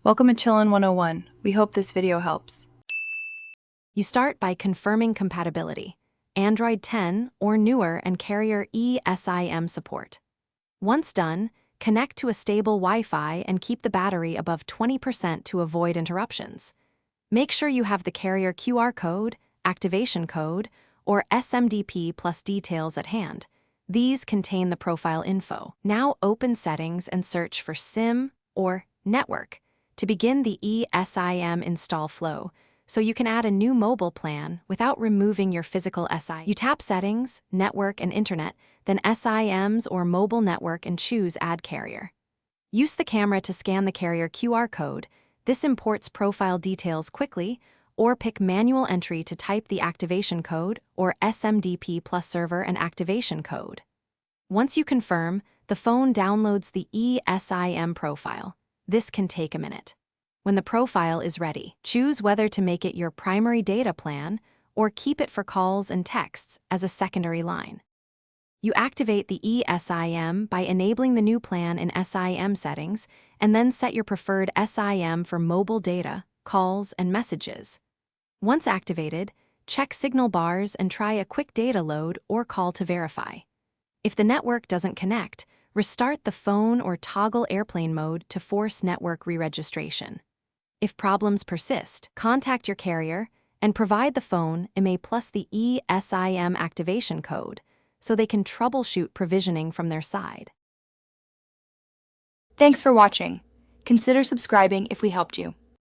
Welcome to Chillin' 101. We hope this video helps. You start by confirming compatibility, Android 10 or newer and carrier Esim support. Once done, connect to a stable Wi-Fi and keep the battery above 20% to avoid interruptions. Make sure you have the carrier QR code, activation code, or SMDP plus details at hand. These contain the profile info. Now open Settings and search for SIM or Network to begin the Esim install flow, so you can add a new mobile plan without removing your physical SI. You tap Settings, Network, and Internet, then SIMs or Mobile Network and choose Add Carrier. Use the camera to scan the carrier QR code. This imports profile details quickly, or pick manual entry to type the activation code or SMDP plus server and activation code. Once you confirm, the phone downloads the Esim profile. This can take a minute. When the profile is ready, choose whether to make it your primary data plan or keep it for calls and texts as a secondary line. You activate the Esim by enabling the new plan in SIM settings and then set your preferred SIM for mobile data, calls, and messages. Once activated, check signal bars and try a quick data load or call to verify. If the network doesn't connect, restart the phone or toggle airplane mode to force network re-registration. If problems persist, contact your carrier and provide the phone IMEI plus the Esim activation code so they can troubleshoot provisioning from their side. Thanks for watching. Consider subscribing if we helped you.